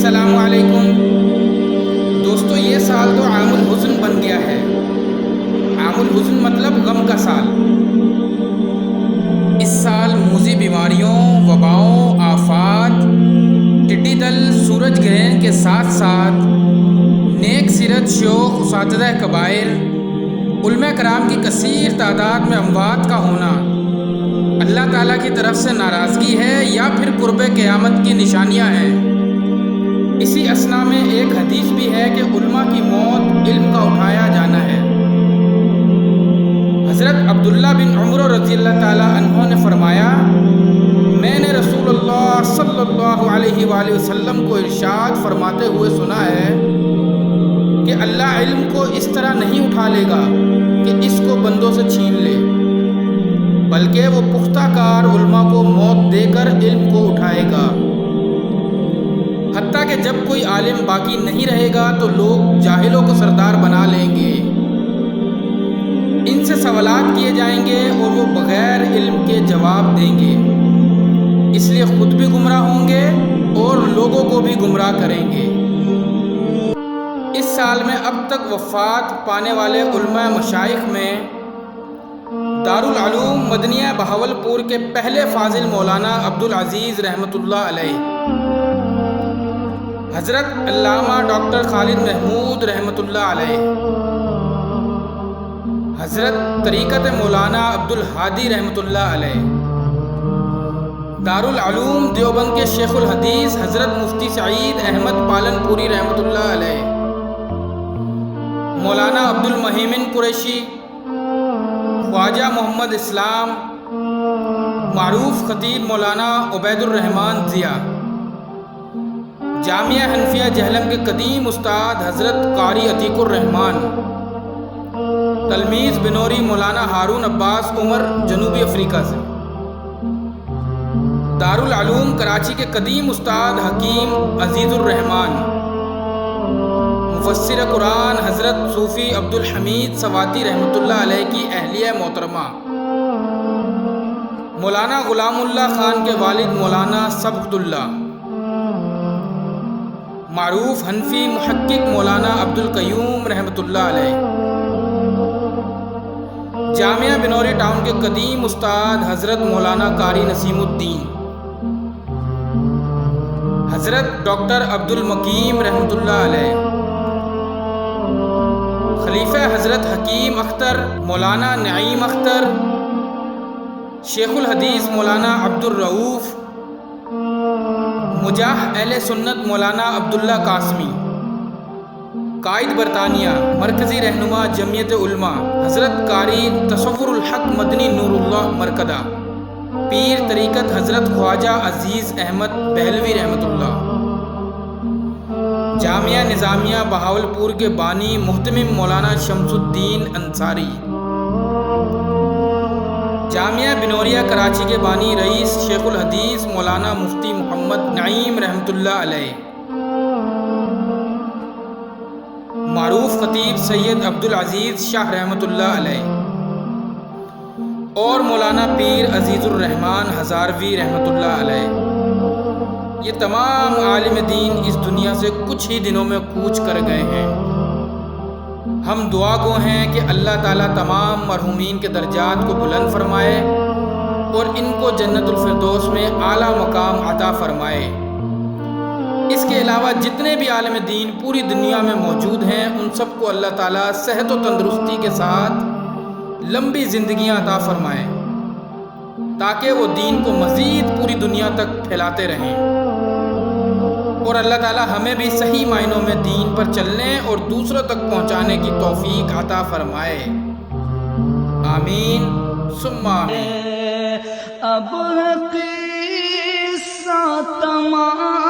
السلام علیکم دوستو، یہ سال تو عام الحزن بن گیا ہے۔ عام الحزن مطلب غم کا سال۔ اس سال موذی بیماریوں، وباؤں، آفات، ٹڈی دل، سورج گرہن کے ساتھ ساتھ نیک سیرت شیوخ، اساتذہ کبائر، علماء کرام کی کثیر تعداد میں اموات کا ہونا اللہ تعالیٰ کی طرف سے ناراضگی ہے یا پھر قرب قیامت کی نشانیاں ہیں۔ اسی اثنا میں ایک حدیث بھی ہے کہ علماء کی موت علم کا اٹھایا جانا ہے۔ حضرت عبداللہ بن عمر رضی اللہ تعالیٰ عنہ نے فرمایا، میں نے رسول اللہ صلی اللہ علیہ وآلہ وسلم کو ارشاد فرماتے ہوئے سنا ہے کہ اللہ علم کو اس طرح نہیں اٹھا لے گا کہ اس کو بندوں سے چھین لے، بلکہ وہ پختہ کار علماء کو موت دے کر علم کو اٹھائے گا، حتیٰ کہ جب کوئی عالم باقی نہیں رہے گا تو لوگ جاہلوں کو سردار بنا لیں گے، ان سے سوالات کیے جائیں گے اور وہ بغیر علم کے جواب دیں گے، اس لیے خود بھی گمراہ ہوں گے اور لوگوں کو بھی گمراہ کریں گے۔ اس سال میں اب تک وفات پانے والے علماء مشائخ میں دارالعلوم مدنیہ بہاولپور کے پہلے فاضل مولانا عبدالعزیز رحمۃ اللہ علیہ، حضرت علامہ ڈاکٹر خالد محمود رحمۃ اللہ علیہ، حضرت طریقت مولانا عبدالہادی رحمۃ اللہ علیہ، دارالعلوم دیوبند کے شیخ الحدیث حضرت مفتی سعید احمد پالن پوری رحمۃ اللہ علیہ، مولانا عبدالمہیمن قریشی، خواجہ محمد اسلام، معروف خطیب مولانا عبید الرحمن ضیاء، جامعہ حنفیہ جہلم کے قدیم استاد حضرت قاری عتیق الرحمن، تلمیذ بنوری مولانا ہارون عباس عمر جنوبی افریقہ سے، دارالعلوم کراچی کے قدیم استاد حکیم عزیز الرحمن، مفسر قرآن حضرت صوفی عبدالحمید سواتی رحمۃ اللہ علیہ کی اہلیہ محترمہ، مولانا غلام اللہ خان کے والد مولانا سبقت اللہ، معروف حنفی محقق مولانا عبدالقیوم رحمۃ اللہ علیہ، جامعہ بنوری ٹاؤن کے قدیم استاد حضرت مولانا قاری نسیم الدین، حضرت ڈاکٹر عبدالمقیم رحمۃ اللہ علیہ، خلیفہ حضرت حکیم اختر مولانا نعیم اختر، شیخ الحدیث مولانا عبدالرؤوف، مجاہ اہل سنت مولانا عبداللہ قاسمی، قائد برطانیہ مرکزی رہنما جمعیت علماء حضرت قاری تصور الحق مدنی نور اللہ مرکدہ، پیر طریقت حضرت خواجہ عزیز احمد بہلوی رحمۃ اللہ، جامعہ نظامیہ بہاولپور کے بانی محتمم مولانا شمس الدین انصاری، جامعہ بنوریہ کراچی کے بانی رئیس شیخ الحدیث مولانا مفتی محمد نعیم رحمۃ اللہ علیہ، معروف خطیب سید عبدالعزیز شاہ رحمۃ اللہ علیہ، اور مولانا پیر عزیز الرحمن ہزاروی رحمۃ اللہ علیہ۔ یہ تمام عالم دین اس دنیا سے کچھ ہی دنوں میں کوچ کر گئے ہیں۔ ہم دعا گو ہیں کہ اللہ تعالیٰ تمام مرحومین کے درجات کو بلند فرمائے اور ان کو جنت الفردوس میں اعلیٰ مقام عطا فرمائے۔ اس کے علاوہ جتنے بھی عالم دین پوری دنیا میں موجود ہیں ان سب کو اللہ تعالیٰ صحت و تندرستی کے ساتھ لمبی زندگیاں عطا فرمائے تاکہ وہ دین کو مزید پوری دنیا تک پھیلاتے رہیں، اور اللہ تعالیٰ ہمیں بھی صحیح معنوں میں دین پر چلنے اور دوسروں تک پہنچانے کی توفیق عطا فرمائے۔ آمین ثم آمین۔ اب قصہ تمام